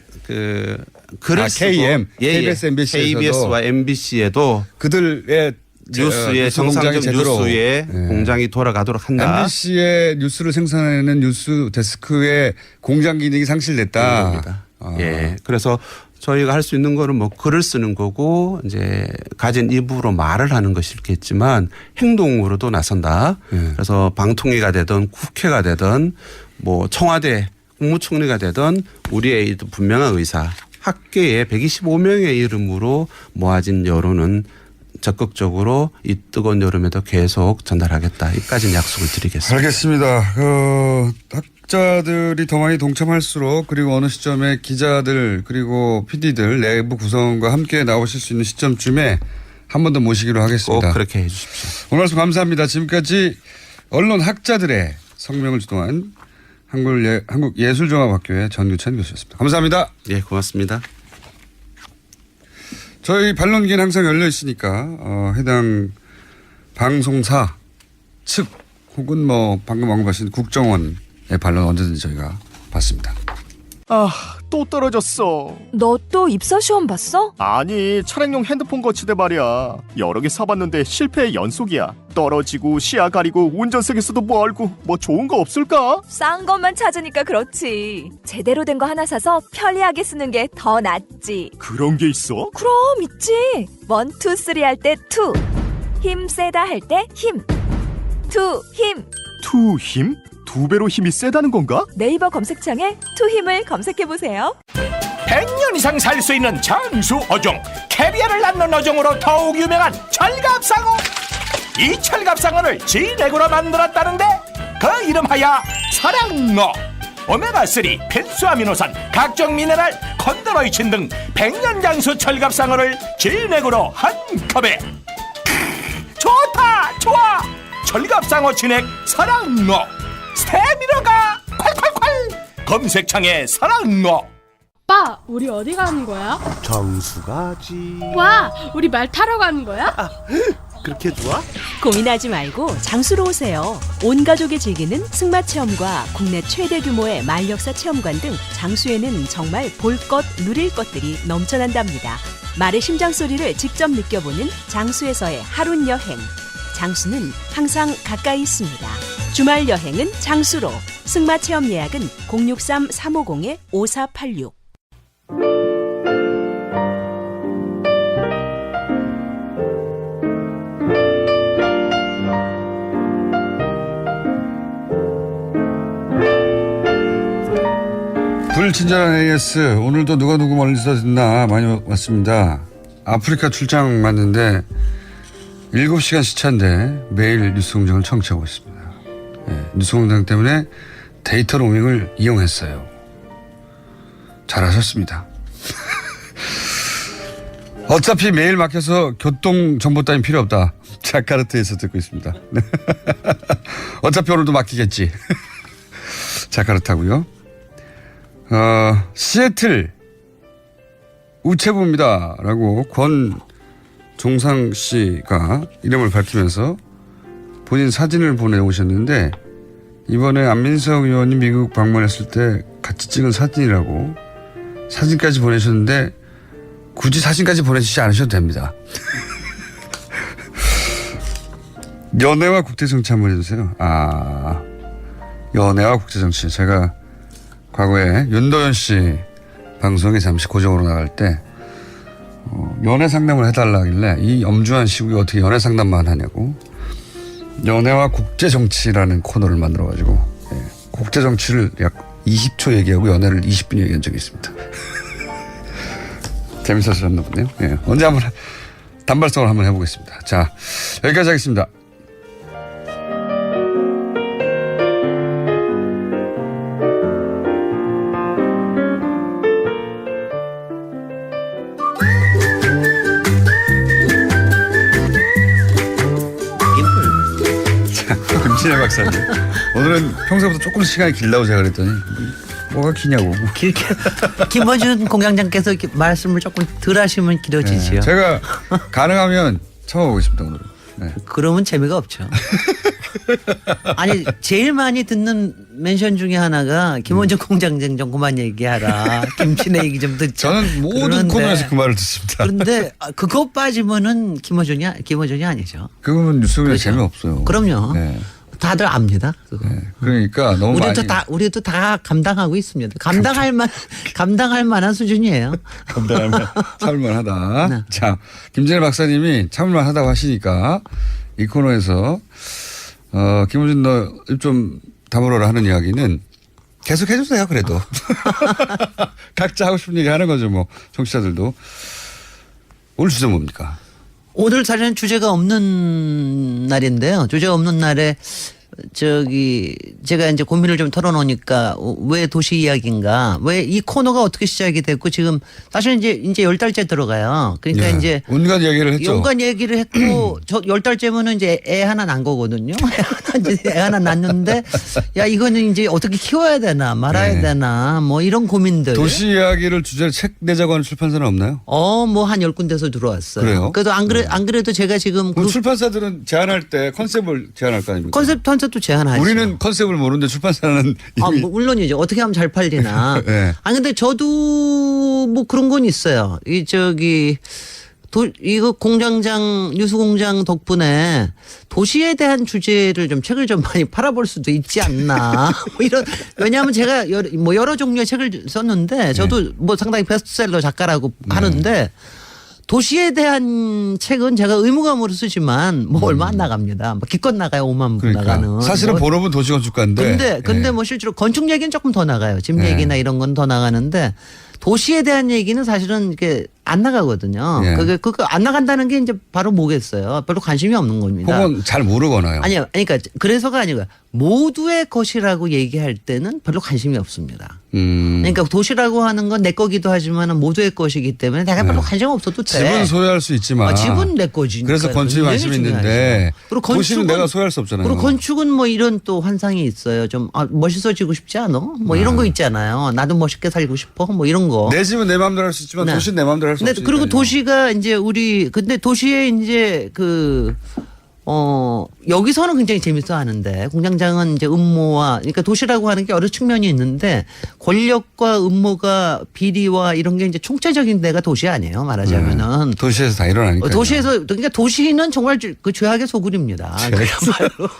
글을 KM, KBS, MBC에서도 KBS와 MBC에도 그들의 뉴스의 정상적 뉴스의 공장이 돌아가도록 한다. MBC의 뉴스를 생산하는 뉴스 데스크의 공장 기능이 상실됐다. 그래서 저희가 할 수 있는 거는 뭐 글을 쓰는 거고 이제 가진 입으로 말을 하는 것이겠지만 행동으로도 나선다. 그래서 방통위가 되든 국회가 되든 뭐 청와대 국무총리가 되든 우리의 분명한 의사 학계의 125명의 이름으로 모아진 여론은 적극적으로 이 뜨거운 여름에도 계속 전달하겠다. 이까지는 약속을 드리겠습니다. 알겠습니다. 학자들이 더 많이 동참할수록 그리고 어느 시점에 기자들 그리고 PD들 내부 구성원과 함께 나오실 수 있는 시점쯤에 한 번 더 모시기로 하겠습니다. 꼭 그렇게 해 주십시오. 오늘 말씀 감사합니다. 지금까지 언론 학자들의 성명을 주도한 한국예술종합학교의 전규찬 교수였습니다. 감사합니다. 예, 고맙습니다. 저희 반론기는 항상 열려 있으니까 해당 방송사 측 혹은 뭐 방금 언급하신 국정원의 반론 언제든지 저희가 받습니다. 또 떨어졌어. 너 또 입사 시험 봤어? 아니, 차량용 핸드폰 거치대 말이야. 여러 개 사봤는데 실패의 연속이야. 떨어지고 시야 가리고 운전석에서도 멀고 뭐 좋은 거 없을까? 싼 것만 찾으니까 그렇지. 제대로 된 거 하나 사서 편리하게 쓰는 게 더 낫지. 그런 게 있어? 그럼 있지. 1, 2, 3 할 때 2. 힘 세다 할 때 힘. 2 힘. 2 힘? 2배로 힘이 세다는 건가? 네이버 검색창에 2 힘을 검색해보세요. 100년 이상 살 수 있는 장수 어종, 캐비아를 낳는 어종으로 더욱 유명한 철갑상어. 이 철갑상어를 진액으로 만들었다는데 그 이름하여 사랑어. 오메가3, 필수 아미노산, 각종 미네랄, 컨드로이친 등 100년 장수 철갑상어를 진액으로 한 컵에. 좋다, 좋아. 철갑상어 진액 사랑어. 스테미너가 콸콸콸. 검색창에 사랑어. 오빠, 우리 어디 가는 거야? 정수 가지. 와, 우리 말 타러 가는 거야? 그렇게 좋아? 고민하지 말고 장수로 오세요. 온 가족이 즐기는 승마 체험과 국내 최대 규모의 말역사 체험관 등 장수에는 정말 볼 것, 누릴 것들이 넘쳐난답니다. 말의 심장 소리를 직접 느껴보는 장수에서의 하룬 여행. 장수는 항상 가까이 있습니다. 주말 여행은 장수로. 승마 체험 예약은 063-350-5486. 불 친절한 AS 오늘도 누가 누구 멀리서 듣나 많이 왔습니다. 아프리카 출장 왔는데 7시간 시차인데 매일 뉴스공장을 청취하고 있습니다. 네, 뉴스공장 때문에 데이터 로밍을 이용했어요. 잘하셨습니다. 어차피 메일 막혀서 교통정보 따윈 필요 없다. 자카르타에서 듣고 있습니다. 어차피 오늘도 막히겠지. 자카르타고요. 시애틀 우체부입니다. 라고 권종상 씨가 이름을 밝히면서 본인 사진을 보내오셨는데 이번에 안민석 의원이 미국 방문했을 때 같이 찍은 사진이라고 사진까지 보내셨는데 굳이 사진까지 보내주시지 않으셔도 됩니다. 연애와 국제정치 한번 해주세요. 연애와 국제정치. 제가 과거에 윤도현 씨 방송에 잠시 고정으로 나갈 때 연애 상담을 해달라길래 이 엄중한 시국에 어떻게 연애 상담만 하냐고 연애와 국제정치라는 코너를 만들어가지고 국제정치를 약 20초 얘기하고 연애를 20분 얘기한 적이 있습니다. 재밌었었나 보네요. 예. 언제 한번 단발성을 한번 해보겠습니다. 자, 여기까지 하겠습니다. 김진애 박사님. 오늘은 평소보다 조금 시간이 길다고 제가 그랬더니 뭐가 기냐고. 길게 김원준 공장장께서 이렇게 말씀을 조금 덜 하시면 길어지지요. 네, 제가 가능하면 참아보겠습니다 오늘은. 네. 그러면 재미가 없죠. 아니 제일 많이 듣는 멘션 중에 하나가 김원준 공장장 좀 그만 얘기하라. 김진애 얘기 좀 듣자. 저는 모든 코너에서 그 말을 듣습니다. 그런데 그거 빠지면은 김원준이 아니죠. 그거는 뉴스공장 그렇죠. 재미없어요. 그럼요. 네. 다들 압니다. 그거. 네. 그러니까 너무 우리도 다 감당하고 있습니다. 감당할 만한 수준이에요. 감당하면 참을만하다. 네. 자, 김진애 박사님이 참을만하다고 하시니까 이 코너에서 김원준 너 입 좀 다물어라 하는 이야기는 계속 해주세요. 그래도 각자 하고 싶은 얘기 하는 거죠. 뭐 청취자들도. 오늘 주제 뭡니까? 오늘 사실은 주제가 없는 날인데요. 주제가 없는 날에 제가 이제 고민을 좀 털어놓으니까 왜 도시 이야기인가, 왜 이 코너가 어떻게 시작이 됐고 지금 사실 이제 10달째 들어가요. 그러니까 예. 이제 온갖 얘기를 했죠. 온갖 얘기를 했고 저 10달째면은 이제 애 하나 난 거거든요. 애 하나 낳는데 야 이거는 이제 어떻게 키워야 되나 말아야 되나 뭐 이런 고민들. 도시 이야기를 주제로 책 내자고 하는 출판사는 없나요? 뭐 한 10군데서 들어왔어요. 그래요? 그래도 안 그래도 제가 지금 출판사들은 제안할 때 컨셉을 제안할 거 아닙니까? 컨셉도 제안하죠. 우리는 컨셉을 모르는데 출판사는 이미 물론이죠. 어떻게 하면 잘 팔리나. 네. 근데 저도 뭐 그런 건 있어요. 이거 공장장 뉴스공장 덕분에 도시에 대한 주제를 좀 책을 좀 많이 팔아볼 수도 있지 않나. 뭐 이런 왜냐하면 제가 여러 종류의 책을 썼는데 저도 뭐 상당히 베스트셀러 작가라고 하는데. 도시에 대한 책은 제가 의무감으로 쓰지만 뭐 얼마 안 나갑니다. 뭐 기껏 나가요. 5만 부 나가는. 사실은 본업은 도시건축가인데. 근데 뭐 실제로 건축 얘기는 조금 더 나가요. 집 얘기나 이런 건 더 나가는데 도시에 대한 얘기는 사실은 이렇게 안 나가거든요. 그거 안 나간다는 게 이제 바로 뭐겠어요. 별로 관심이 없는 겁니다. 혹은 잘 모르거나요. 아니요. 그러니까 그래서가 아니고 모두의 것이라고 얘기할 때는 별로 관심이 없습니다. 그러니까 도시라고 하는 건 내 거기도 하지만 모두의 것이기 때문에 내가 별로 관심 없어도 돼. 집은 소유할 수 있지만. 집은 내 거지. 그래서 건축에 관심이 있는데 그리고 도시는 내가 소유할 수 없잖아요. 그리고 건축은 뭐 이런 또 환상이 있어요. 좀 멋있어지고 싶지 않아? 뭐 이런 거 있잖아요. 나도 멋있게 살고 싶어. 뭐 이런 거. 내 집은 내 마음대로 할 수 있지만 도시는 내 마음대로 할 수 없으니까요. 그리고 도시가 이제 근데 도시에 이제 여기서는 굉장히 재밌어 하는데 공장장은 이제 음모와 그러니까 도시라고 하는 게 여러 측면이 있는데 권력과 음모가 비리와 이런 게 이제 총체적인 데가 도시 아니에요. 말하자면은. 도시에서 다 일어나니까. 그러니까 도시는 정말 그 죄악의 소굴입니다.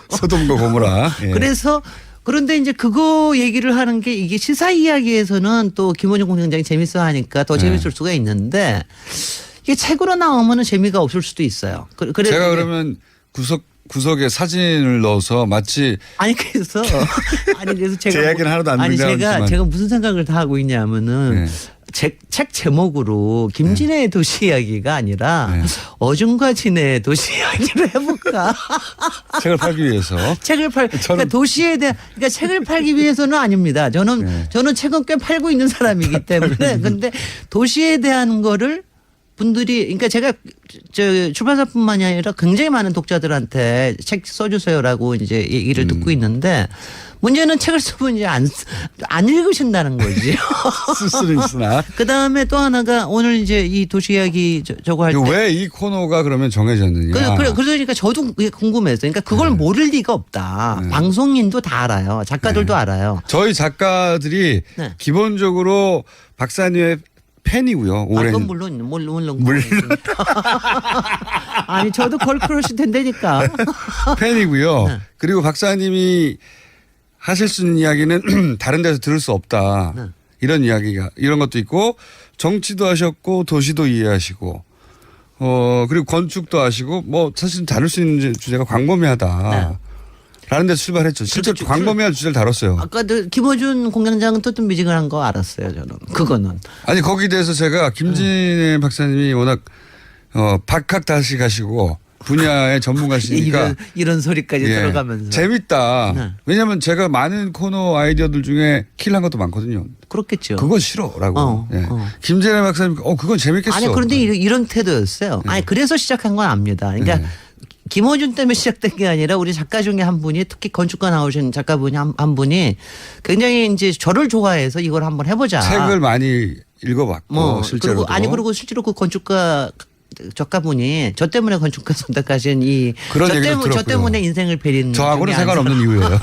소돔과 고모라. 예. 그래서 그런데 이제 그거 얘기를 하는 게 이게 시사 이야기에서는 또 김원준 공장장이 재밌어 하니까 더 재밌을 수가 있는데 이게 책으로 나오면은 재미가 없을 수도 있어요. 제가 그러면 구석에 사진을 넣어서 마치 아니 그래서 제가 제 이야기는 하나도 안 아니 등장하지만 제가 무슨 생각을 다 하고 있냐면은 책 제목으로 김진애의 도시 이야기가 아니라 어중과 진애의 도시 이야기를 해볼까? 책을 팔기 위해서. 그러니까 도시에 대한 그러니까 책을 팔기 위해서는 아닙니다. 저는 책은 꽤 팔고 있는 사람이기 때문에 근데 도시에 대한 거를 분들이 그러니까 제가 저 출판사뿐만이 아니라 굉장히 많은 독자들한테 책 써주세요라고 이제 얘기를 듣고 있는데 문제는 책을 쓰면 이제 안 읽으신다는 거지. 쓸 수는 있으나. 그 다음에 또 하나가 오늘 이제 이 도시 이야기 저거 할 때 왜 이 코너가 그러면 정해졌느냐. 그러니까 저도 그게 궁금했어요. 그러니까 그걸 모를 리가 없다. 방송인도 다 알아요. 작가들도 알아요. 저희 작가들이 기본적으로 박사님의 팬이고요. 오랜. 그건 물론. 아니 저도 걸크러쉬 된다니까. 팬이고요. 그리고 박사님이 하실 수 있는 이야기는 다른 데서 들을 수 없다. 이런 것도 있고 정치도 하셨고 도시도 이해하시고 그리고 건축도 하시고 뭐 사실 다룰 수 있는 주제가 광범위하다. 라는 데서 출발했죠. 실제로 광범위한 주제를 다뤘어요. 아까도 김어준 공장장은 뜨뜻미지근한 거 알았어요. 저는. 그거는. 아니 거기에 대해서 제가 김진애 박사님이 워낙 박학다시 가시고 분야의 전문가시니까 이런 소리까지 들어가면서 재밌다. 왜냐하면 제가 많은 코너 아이디어들 중에 킬한 것도 많거든요. 그렇겠죠. 그거 싫어라고. 김진애 박사님 그건 재밌겠어. 아니 그런데 이런 태도였어요. 아니 그래서 시작한 건 압니다. 그러니까 김어준 때문에 시작된 게 아니라 우리 작가 중에 한 분이 특히 건축가 나오신 작가분이 한 분이 굉장히 이제 저를 좋아해서 이걸 한번 해보자. 책을 많이 읽어봤고 실제로. 그리고 실제로 그 건축가 작가분이 저 때문에 건축가 선택하신 저 때문에 인생을 베린 저하고는 상관없는 이유예요.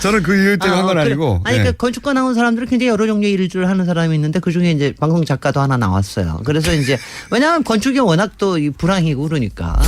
저는 그 이유 때문에 한 건 아니고. 그러니까 건축가 나온 사람들은 굉장히 여러 종류의 일을 하는 사람이 있는데 그중에 이제 방송 작가도 하나 나왔어요. 그래서 이제 왜냐하면 건축이 워낙 또 불황이고 그러니까.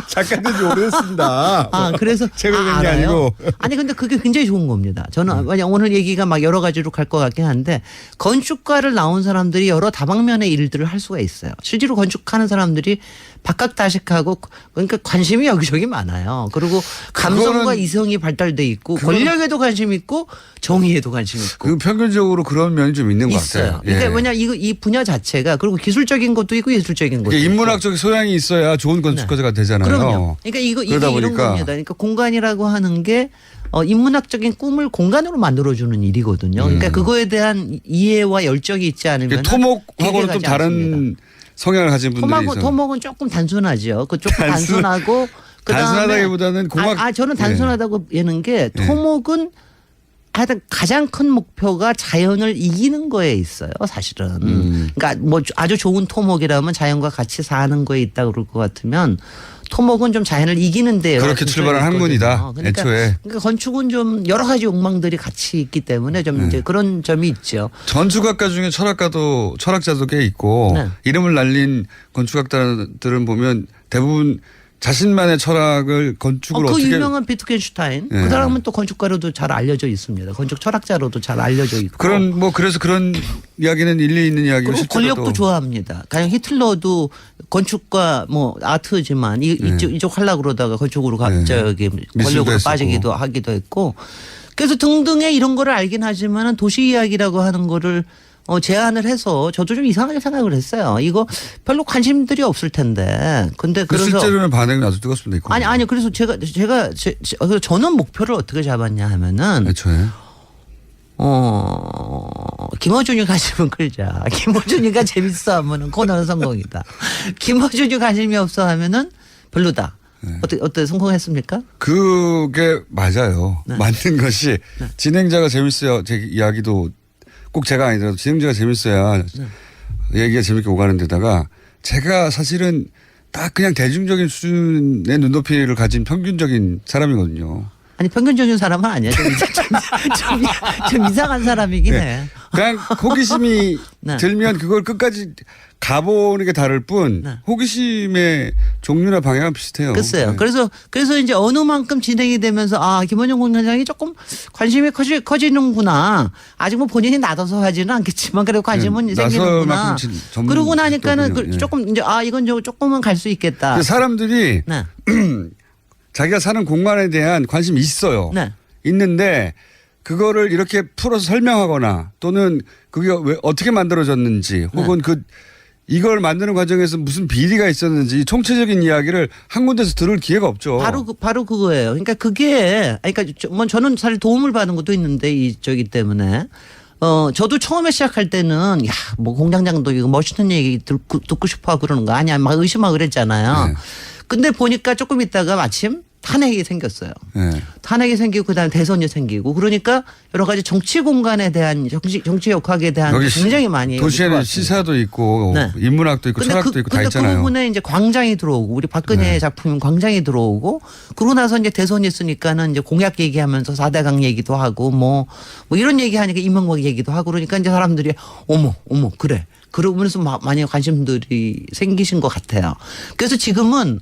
작가된 지 오래됐습니다. 그래서 책을 낸 게 아니고. 아니 근데 그게 굉장히 좋은 겁니다. 저는 오늘 얘기가 막 여러 가지로 갈 것 같긴 한데 건축가를 나온 사람들이 여러 다방면의 일들을 할 수가 있어요. 실제로 건축하는 사람들이 박학다식하고 그러니까 관심이 여기저기 많아요. 그리고 감성과 이성이 발달돼 있고 권력에도 관심 있고 정의에도 관심 있고. 그 평균적으로 그런 면이 좀 있는 것 같아요. 그러니까 왜냐 이 분야 자체가 그리고 기술적인 것도 있고 예술적인 것도 있고. 인문학적 소양이 있어야 좋은 건축가가 되잖아요. 그럼요. 그러니까 이게 이런 겁니다. 그러니까 공간이라고 하는 게 인문학적인 꿈을 공간으로 만들어주는 일이거든요. 그러니까 그거에 대한 이해와 열정이 있지 않으면 토목하고는 좀 다른 성향을 가진 분들이 있어요. 토목은 조금 단순하죠. 그 조금 단순하고 단순하다기보다는 저는 단순하다고 얘는 게 토목은 하여튼 가장 큰 목표가 자연을 이기는 거에 있어요, 사실은. 그러니까 뭐 아주 좋은 토목이라면 자연과 같이 사는 거에 있다 그럴 것 같으면 토목은 좀 자연을 이기는데요. 그렇게 출발한 학문이다. 애초에. 그러니까 건축은 좀 여러 가지 욕망들이 같이 있기 때문에 좀 이제 그런 점이 있죠. 건축학과 중에 철학자도 꽤 있고 이름을 날린 건축학자들은 보면 대부분 자신만의 철학을 건축으로 그 유명한 비트겐슈타인 그 사람은 또 건축가로도 잘 알려져 있습니다. 건축 철학자로도 잘 알려져 있고. 그래서 그런 이야기는 일리 있는 이야기고 그리고 권력도 좋아합니다. 가령 히틀러도 건축과 아트지만 이쪽 하려고 그러다가 건축으로 권력으로 빠지기도 하기도 했고. 그래서 등등의 이런 거를 알긴 하지만 도시 이야기라고 하는 거를 제안을 해서 저도 좀 이상하게 생각을 했어요. 이거 별로 관심들이 없을 텐데. 근데 그래서 실제로는 반응이 아주 뜨겁습니다. 아니 그래서 제가 저는 목표를 어떻게 잡았냐 하면은 애초에 김어준이 관심은 끌자. 김어준이가 재밌어 하면은 코너는 성공이다. 김어준이 관심이 없어 하면은 별로다. 어때 성공했습니까? 그게 맞아요. 맞는 것이 진행자가 재밌어요. 제 이야기도 꼭 제가 아니더라도 진행자가 재밌어야 얘기가 재밌게 오가는 데다가 제가 사실은 딱 그냥 대중적인 수준의 눈높이를 가진 평균적인 사람이거든요. 아니 평균적인 사람은 아니야. 좀 이상한 사람이긴 해. 그냥 호기심이 들면 그걸 끝까지 가보는 게 다를 뿐 호기심의 종류나 방향은 비슷해요. 글쎄요. 그래서 이제 어느 만큼 진행이 되면서 김원영 공장장이 조금 관심이 커지는구나. 아직 뭐 본인이 나서서 하지는 않겠지만 그래도 관심은 생기는구나. 그러고 나니까는 조금 이제 이건 조금은 갈 수 있겠다. 사람들이 자기가 사는 공간에 대한 관심이 있어요. 있는데 그거를 이렇게 풀어서 설명하거나 또는 그게 왜 어떻게 만들어졌는지 혹은 이걸 만드는 과정에서 무슨 비리가 있었는지 총체적인 이야기를 한 군데서 들을 기회가 없죠. 바로 그거예요. 그러니까 저는 사실 도움을 받은 것도 있는데 이쪽이 때문에. 저도 처음에 시작할 때는 뭐 공장장도 이거 멋있는 얘기 듣고 싶어 하고 그러는 거 아니야 막 의심하고 그랬잖아요. 근데 보니까 조금 있다가 마침 탄핵이 생겼어요. 탄핵이 생기고 그다음에 대선이 생기고 그러니까 여러 가지 정치 공간에 대한 정치 역학에 대한 굉장히 많이 도시에는 시사도 있고 인문학도 있고 철학도 있고 다 있잖아요. 그 부분에 이제 광장이 들어오고 우리 박근혜 작품인 광장이 들어오고 그러고 나서 이제 대선이 있으니까는 이제 공약 얘기하면서 4대강 얘기도 하고 뭐 이런 얘기하니까 이명박 얘기도 하고 그러니까 이제 사람들이 어머 그래. 그러면서 많이 관심들이 생기신 것 같아요. 그래서 지금은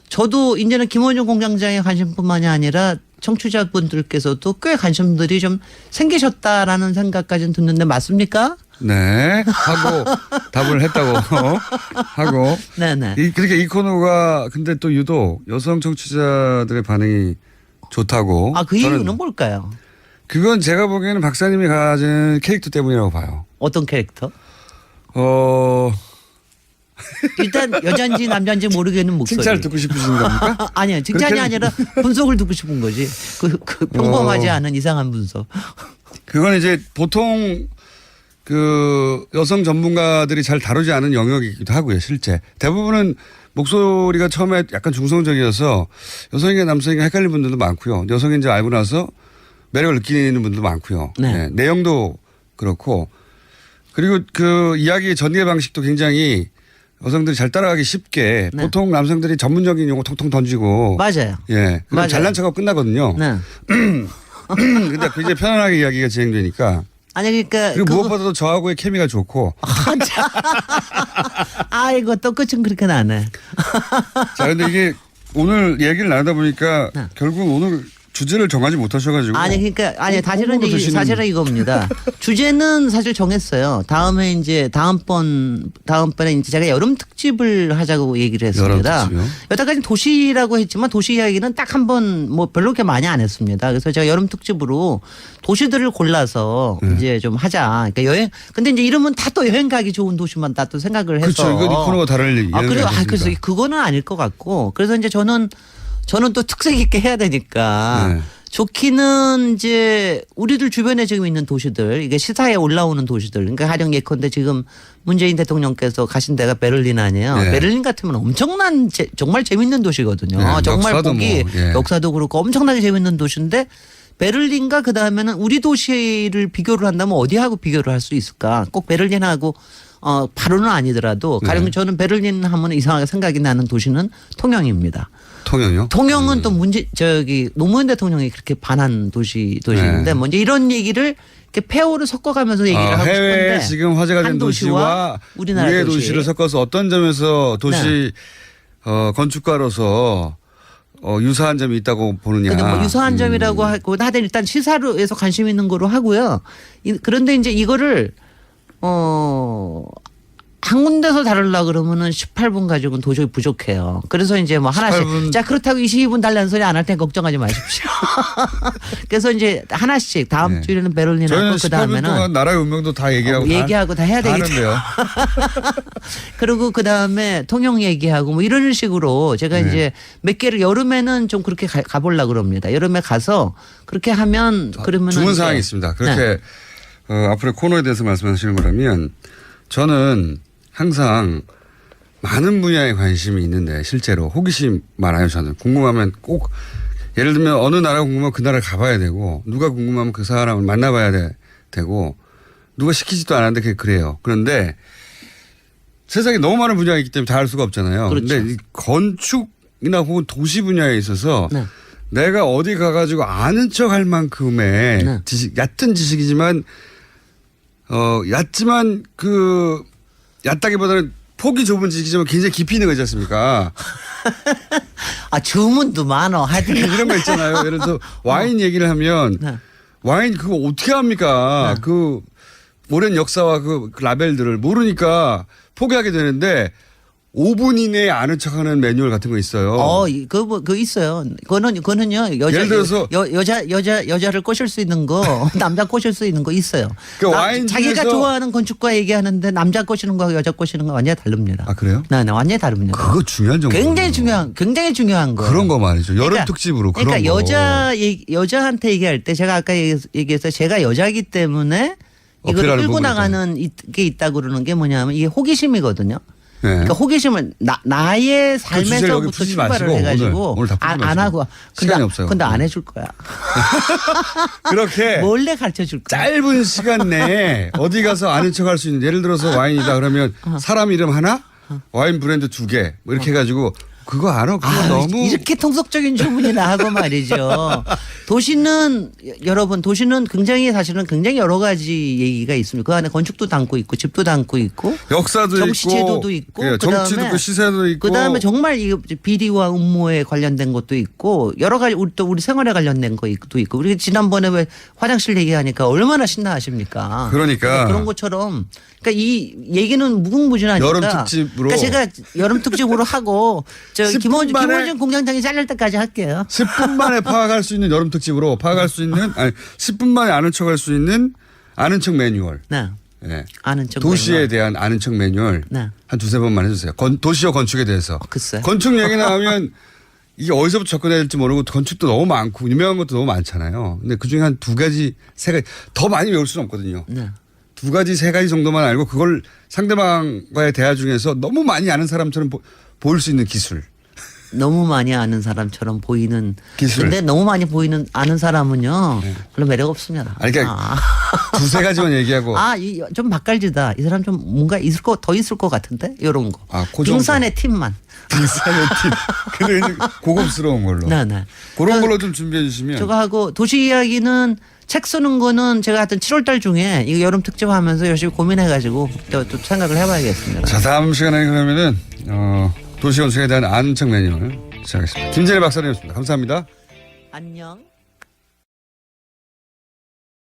저도 이제는 김원영 공장장의 관심뿐만이 아니라 청취자분들께서도 꽤 관심들이 좀 생기셨다라는 생각까지는 듣는데 맞습니까? 네. 하고 답을 했다고 하고. 네네. 그러니까 이 코너가 근데 또 유독 여성 청취자들의 반응이 좋다고. 그 이유는 뭘까요? 그건 제가 보기에는 박사님이 가진 캐릭터 때문이라고 봐요. 어떤 캐릭터? 일단 여잔지 남잔지 모르겠는 목소리. 칭찬을 듣고 싶으신 겁니까? 아니요. 칭찬이 아니라 분석을 듣고 싶은 거지. 그 평범하지 않은 이상한 분석. 그건 이제 보통 여성 전문가들이 잘 다루지 않은 영역이기도 하고요. 실제. 대부분은 목소리가 처음에 약간 중성적이어서 여성인가 남성인가 헷갈리는 분들도 많고요. 여성인지 알고 나서 매력을 느끼는 분들도 많고요. 내용도 그렇고 그리고 그 이야기의 전개 방식도 굉장히 여성들이 잘 따라가기 쉽게 보통 남성들이 전문적인 용어 통통 던지고 맞아요. 그럼 잘난 척하고 끝나거든요. 근데 굉장히 편안하게 이야기가 진행되니까. 아니 그러니까 그리고 무엇보다도 저하고의 케미가 좋고. 이거 또 끝은 그렇게 나네. 자, 근데 이게 오늘 얘기를 나누다 보니까 결국 오늘 주제를 정하지 못하셔가지고. 사실은 이겁니다. 주제는 사실 정했어요. 다음에 이제 다음번에 이제 제가 여름 특집을 하자고 얘기를 했습니다. 여태까지 도시라고 했지만 도시 이야기는 딱 한 번 뭐 별로 그렇게 많이 안 했습니다. 그래서 제가 여름 특집으로 도시들을 골라서 이제 좀 하자. 그러니까 근데 이제 이러면 다 또 여행 가기 좋은 도시만 다 또 생각을 해서. 그렇죠. 이건 이 코너가 다를 얘기예요. 그래서 그거는 아닐 것 같고. 그래서 이제 저는 또 특색 있게 해야 되니까 좋기는 이제 우리들 주변에 지금 있는 도시들 이게 시사에 올라오는 도시들 그러니까 가령 예컨대 지금 문재인 대통령께서 가신 데가 베를린 아니에요. 베를린 같으면 엄청난 정말 재밌는 도시거든요. 정말 보기 역사도 그렇고 엄청나게 재밌는 도시인데 베를린과 그다음에는 우리 도시를 비교를 한다면 어디하고 비교를 할 수 있을까? 꼭 베를린하고 바로는 아니더라도 가령 저는 베를린 하면 이상하게 생각이 나는 도시는 통영입니다. 통영요? 통영은 또 노무현 대통령이 그렇게 반한 도시인데 먼저 이런 얘기를 이렇게 페어를 섞어가면서 얘기를 하고 싶은데 해외에 지금 화제가 된 도시와 우리의 도시를 섞어서 어떤 점에서 도시 건축가로서 유사한 점이 있다고 보느냐. 근데 뭐 유사한 점이라고 하고 다들 일단 시사로에서 관심 있는 거로 하고요. 그런데 이제 이거를 한 군데서 다루려고 그러면은 18분 가지고는 도저히 부족해요. 그래서 이제 뭐 하나씩. 18분. 자, 그렇다고 22분 달라는 소리 안 할 테니 걱정하지 마십시오. 그래서 이제 하나씩 다음 주에는 베를린하고 그 다음에는. 18분 동안 나라의 운명도 다 얘기하고 다 해야 되겠죠. 그리고 그 다음에 통영 얘기하고 뭐 이런 식으로 제가 이제 몇 개를 여름에는 좀 그렇게 가보려고 그럽니다. 여름에 가서 그렇게 하면 그러면은. 좋은 사항이 있습니다. 그렇게 앞으로 코너에 대해서 말씀하시는 거라면 저는 항상 많은 분야에 관심이 있는데 실제로 호기심 많아요. 저는 궁금하면 꼭 예를 들면 어느 나라 궁금하면 그 나라를 가봐야 되고 누가 궁금하면 그 사람을 만나봐야 되고 누가 시키지도 않았는데 그래요. 그런데 세상에 너무 많은 분야가 있기 때문에 다 알 수가 없잖아요. 그런데 건축이나 혹은 도시 분야에 있어서 내가 어디 가가지고 아는 척 할 만큼의 네. 지식, 얕은 지식이지만, 얕지만 얕다기보다는 폭이 좁은 지식이지만 굉장히 깊이 있는 거지 않습니까? 아, 주문도 많어. 하여튼. 이런 거 있잖아요. 예를 들어서 와인 얘기를 하면 네. 와인 그거 어떻게 합니까? 그 오랜 역사와 그 라벨들을 모르니까 포기하게 되는데 5분 이내에 아는 척하는 매뉴얼 같은 거 있어요. 그거 있어요. 그거는요. 예를 들어서 여자를 꼬실 수 있는 거, 남자 꼬실 수 있는 거 있어요. 그 와인 자기가 중에서- 좋아하는 건축가 얘기하는데 남자 꼬시는 거하고 여자 꼬시는 거 완전히 다릅니다. 아, 그래요? 네, 완전히 다릅니다. 그거 중요한 정보. 굉장히 중요한 거. 그런 거 말이죠. 여름 그러니까- 특집으로 그런 그러니까 거. 여자한테 얘기할 때 제가 아까 얘기해서 제가 여자이기 때문에 이걸 어필하는 끌고 부분이 나가는 게 있다고 그러는 게 뭐냐면 이게 호기심이거든요. 네. 그러니까 호기심을 나의 주제를 여기 삶에서부터 푸지 출발을 마시고 해가지고 오늘 다 푸지 안 마시고. 하고 시간이 없어요. 근데 안 해줄 거야. 그렇게 몰래 가르쳐 줄 거야. 짧은 시간 내에 어디 가서 아는 척 할 수 있는 예를 들어서 와인이다 그러면 사람 이름 하나 와인 브랜드 2개 뭐 이렇게 해가지고 그거 알아? 그거 너무 이렇게 통속적인 주문이나 하고 말이죠. 여러분 도시는 사실은 굉장히 여러 가지 얘기가 있습니다. 그 안에 건축도 담고 있고 집도 담고 있고 역사도 정치제도도 있고, 있고 예, 정치도 있고 시세도 있고 그다음에 정말 이 비리와 음모에 관련된 것도 있고 여러 가지 우리 생활에 관련된 것도 있고 우리 지난번에 왜 화장실 얘기하니까 얼마나 신나하십니까? 그러니까 그런 것처럼 그러니까 이 얘기는 무궁무진하니까 여름 특집으로 그러니까 제가 여름 특집으로 하고 10분 만에 김원준 공장장이 잘릴 때까지 할게요. 10분 만에 파악할 수 있는 여름 특집으로 파악할 수 있는 10분 만에 아는 척 할 수 있는 아는 척 매뉴얼. 네. 네. 아는 척 도시에 매뉴얼. 대한 아는 척 매뉴얼 네. 한 두세 번만 해주세요. 도시와 건축에 대해서. 글쎄. 건축 얘기 나오면 이게 어디서부터 접근해야 될지 모르고 건축도 너무 많고 유명한 것도 너무 많잖아요. 근데 그중에 한 두 가지, 세 가지 더 많이 외울 수는 없거든요. 네. 두 가지, 세 가지 정도만 알고 그걸 상대방과의 대화 중에서 너무 많이 아는 사람처럼 보일 수 있는 기술. 너무 많이 아는 사람처럼 보이는 기술. 근데 너무 많이 아는 사람은요 별로 매력 없습니다. 그러니까 두세 가지만 얘기하고. 좀 맛깔지다. 이 사람 좀 뭔가 더 있을 것 같은데 이런 거. 그 빙산의 팀만. 빙산의 팀. 근데 고급스러운 걸로. 네. 그런 걸로 좀 준비해 주시면. 저거 하고 도시 이야기는 책 쓰는 거는 제가 하여튼 7월달 중에 이거 여름 특집 하면서 열심히 고민해가지고 또 생각을 해봐야겠습니다. 자, 다음 시간에 그러면은 도시 건축에 대한 아는 척 매뉴얼 시작하겠습니다. 김재래 박사님이었습니다. 감사합니다. 안녕.